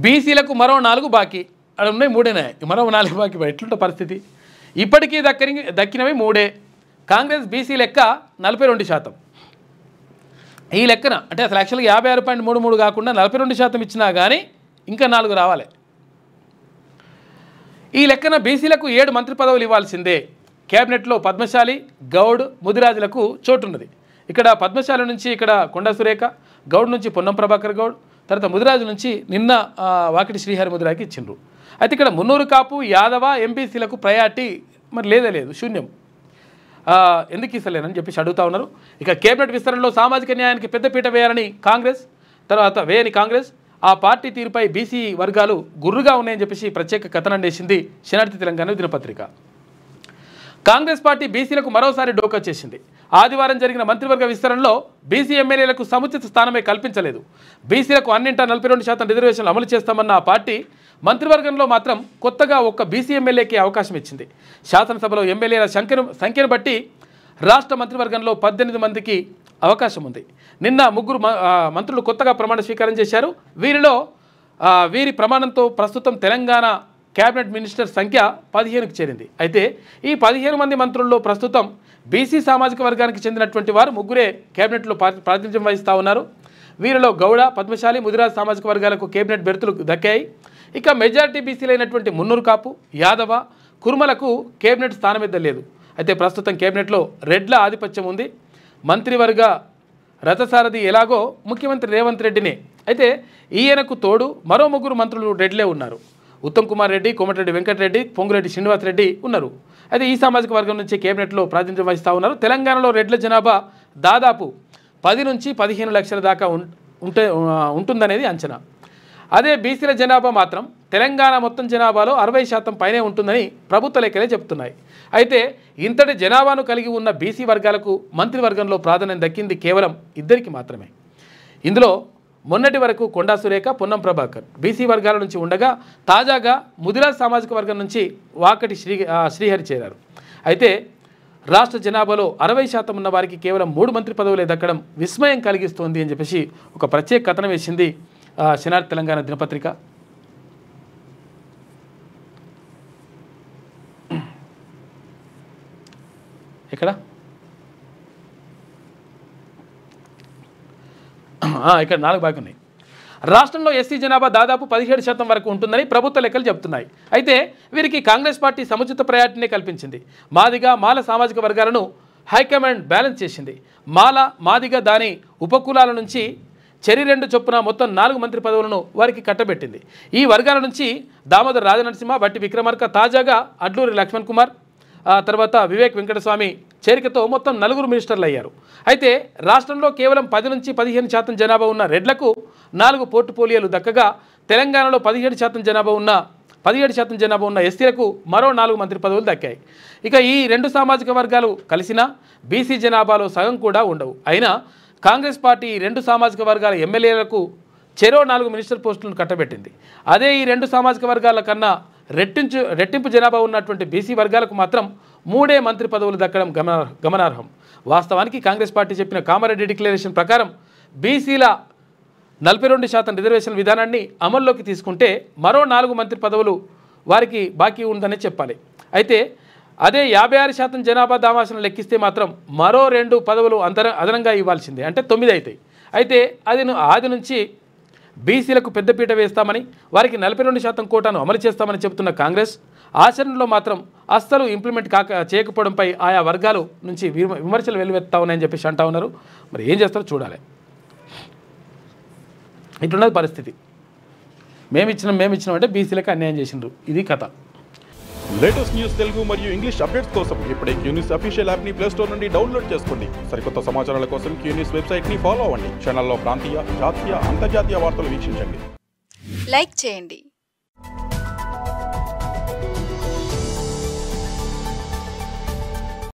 బీసీలకు మరో 4 బాకీ, అక్కడ ఉన్నాయి 3 మరో 4 బాకీ. ఎట్లుంటే పరిస్థితి? ఇప్పటికీ దక్కినవి 3. కాంగ్రెస్ బీసీ లెక్క 42%. ఈ లెక్కన అంటే అసలు యాక్చువల్గా 56.33 కాకుండా 42% ఇచ్చినా కానీ ఇంకా 4 రావాలి. ఈ లెక్కన బీసీలకు 7 మంత్రి పదవులు ఇవ్వాల్సిందే. క్యాబినెట్లో పద్మశాలి, గౌడ్, ముదిరాజులకు చోటున్నది. ఇక్కడ పద్మశాలి నుంచి ఇక్కడ కొండా సురేఖ, గౌడ్ నుంచి పొన్నం ప్రభాకర్ గౌడ్, తర్వాత ముదిరాజు నుంచి నిన్న వాకిటి శ్రీహరి ముదిరాకి ఇచ్చిండ్రు. అయితే ఇక్కడ మున్నూరు కాపు, యాదవ, ఎంపీసీలకు ప్రయారిటీ మరి లేదు, శూన్యం. ఎందుకు ఇస్తలేనని చెప్పేసి అడుగుతా ఉన్నారు. ఇక కేబినెట్ విస్తరణలో సామాజిక న్యాయానికి పెద్దపీట వేయాలని కాంగ్రెస్, తర్వాత వేయని కాంగ్రెస్, ఆ పార్టీ తీరుపై బీసీ వర్గాలు గుర్రుగా ఉన్నాయని చెప్పేసి ప్రత్యేక కథనం వేసింది శనార్థి తెలంగాణ దినపత్రిక. కాంగ్రెస్ పార్టీ బీసీలకు మరోసారి డోకా చేసింది. ఆదివారం జరిగిన మంత్రివర్గ విస్తరణలో బీసీ ఎమ్మెల్యేలకు సముచిత స్థానమే కల్పించలేదు. బీసీలకు అన్నింటా 42% రిజర్వేషన్లు అమలు చేస్తామన్న ఆ పార్టీ మంత్రివర్గంలో మాత్రం కొత్తగా ఒక్క బీసీ ఎమ్మెల్యేకి అవకాశం ఇచ్చింది. శాసనసభలో ఎమ్మెల్యేల సంఖ్యను బట్టి రాష్ట్ర మంత్రివర్గంలో 18 మందికి అవకాశం ఉంది. నిన్న 3 మంత్రులు కొత్తగా ప్రమాణ స్వీకారం చేశారు. వీరి ప్రమాణంతో ప్రస్తుతం తెలంగాణ క్యాబినెట్ మినిస్టర్ సంఖ్య 15కు చేరింది. అయితే ఈ 15 మంది మంత్రుల్లో ప్రస్తుతం బీసీ సామాజిక వర్గానికి చెందినటువంటి వారు 3 క్యాబినెట్లో ప్రాతినిధ్యం వహిస్తూ ఉన్నారు. వీరిలో గౌడ, పద్మశాలి, ముదిరాజ్ సామాజిక వర్గాలకు కేబినెట్ బెర్తులు దక్కాయి. ఇక మెజారిటీ బీసీలైనటువంటి మున్నూరు కాపు, యాదవ, కుర్మలకు కేబినెట్ స్థానమిద్ద లేదు. అయితే ప్రస్తుతం కేబినెట్లో రెడ్ల ఆధిపత్యం ఉంది. మంత్రివర్గ రథసారథి ఎలాగో ముఖ్యమంత్రి రేవంత్ రెడ్డినే. అయితే ఈయనకు తోడు మరో 3 మంత్రులు రెడ్లే ఉన్నారు. ఉత్తమ్ కుమార్ రెడ్డి, కోమటిరెడ్డి వెంకటరెడ్డి, పొంగురెడ్డి శ్రీనివాస్ రెడ్డి ఉన్నారు. అయితే ఈ సామాజిక వర్గం నుంచి కేబినెట్లో ప్రాతినిధ్యం వహిస్తూ ఉన్నారు. తెలంగాణలో రెడ్ల జనాభా దాదాపు 10 నుంచి 15 లక్షల దాకా ఉంటుందనేది అంచనా. అదే బీసీల జనాభా మాత్రం తెలంగాణ మొత్తం జనాభాలో 60% పైనే ఉంటుందని ప్రభుత్వ లెక్కలే చెబుతున్నాయి. అయితే ఇంతటి జనాభాను కలిగి ఉన్న బీసీ వర్గాలకు మంత్రివర్గంలో ప్రాధాన్యం దక్కింది కేవలం 2కి మాత్రమే. ఇందులో మొన్నటి వరకు కొండా సురేఖ, పొన్నం ప్రభాకర్ బీసీ వర్గాల నుంచి ఉండగా తాజాగా ముదిరాజ్ సామాజిక వర్గం నుంచి వాకటి శ్రీహరి చేరారు. అయితే రాష్ట్ర జనాభాలో 60% ఉన్న వారికి కేవలం 3 మంత్రి పదవులే దక్కడం విస్మయం కలిగిస్తోంది అని చెప్పేసి ఒక ప్రత్యేక కథనం వేసింది శనార్థి తెలంగాణ దినపత్రిక. ఇక్కడ ఇక్కడ 4 బాకీ ఉన్నాయి. రాష్ట్రంలో ఎస్సీ జనాభా దాదాపు 17% వరకు ఉంటుందని ప్రభుత్వ లెక్కలు చెబుతున్నాయి. అయితే వీరికి కాంగ్రెస్ పార్టీ సముచిత ప్రయారిటీనే కల్పించింది. మాల సామాజిక వర్గాలను హైకమాండ్ బ్యాలెన్స్ చేసింది. మాదిగ దాని ఉపకులాల నుంచి చెరి 2 చొప్పున మొత్తం 4 మంత్రి పదవులను వారికి కట్టబెట్టింది. ఈ వర్గాల నుంచి దామోదర్ రాజనరసింహ, బట్టి విక్రమార్క, తాజాగా అడ్లూరి లక్ష్మణ్ కుమార్, తర్వాత వివేక్ వెంకటస్వామి చేరికతో మొత్తం 4 మినిస్టర్లు అయ్యారు. అయితే రాష్ట్రంలో కేవలం 10 నుంచి 15% జనాభా ఉన్న రెడ్లకు 4 పోర్టుఫోలియోలు దక్కగా తెలంగాణలో 17% జనాభా ఉన్న ఎస్సీలకు మరో 4 మంత్రి పదవులు దక్కాయి. ఇక ఈ 2 సామాజిక వర్గాలు కలిసినా బీసీ జనాభాలో సగం కూడా ఉండవు. అయినా కాంగ్రెస్ పార్టీ ఈ 2 సామాజిక వర్గాల ఎమ్మెల్యేలకు చెరో 4 మినిస్టర్ పోస్టులను కట్టబెట్టింది. అదే ఈ 2 సామాజిక వర్గాల కన్నా రెట్టింపు జనాభా ఉన్నటువంటి బీసీ వర్గాలకు మాత్రం 3 మంత్రి పదవులు దక్కడం గమనార్హం. వాస్తవానికి కాంగ్రెస్ పార్టీ చెప్పిన కామారెడ్డి డిక్లరేషన్ ప్రకారం బీసీల 42% రిజర్వేషన్ విధానాన్ని అమల్లోకి తీసుకుంటే మరో 4 మంత్రి పదవులు వారికి బాకీ ఉందని చెప్పాలి. అయితే అదే 56% జనాభా దామాషను లెక్కిస్తే మాత్రం మరో 2 పదవులు అదనంగా ఇవ్వాల్సిందే, అంటే 9 అవుతాయి. అయితే ఆది నుంచి బీసీలకు పెద్దపీట వేస్తామని, వారికి 42% కోటాను అమలు చేస్తామని చెబుతున్న కాంగ్రెస్ ఆచరణలో మాత్రం అస్సలు ఇంప్లిమెంట్ చేయకపోవడంపై ఆయా వర్గాలు నుంచి విమర్శలు వెల్లువెత్తా ఉన్నాయని చెప్పేసి అంటా ఉన్నారు. మరి ఏం చేస్తారో చూడాలి. ఇట్లున్నది పరిస్థితి. మేమిచ్చినాం అంటే బీసీలకు అన్యాయం చేసిండ్రు. ఇది కథ. లేటెస్ట్ న్యూస్ తెలుగు మరియు ఇంగ్లీష్ అప్డేట్స్ కోసం ఇప్పుడే క్యూన్యూస్ అఫీషియల్ యాప్ ని ప్లే స్టోర్ నుండి డౌన్లోడ్ చేసుకోండి. సరికొత్త సమాచారాల కోసం క్యూన్యూస్ వెబ్సైట్ ని ఫాలో అవ్వండి. ఛానల్లో ప్రాంతీయ, జాతీయ, అంతర్జాతీయ వార్తలు వీక్షించండి. లైక్ చేయండి.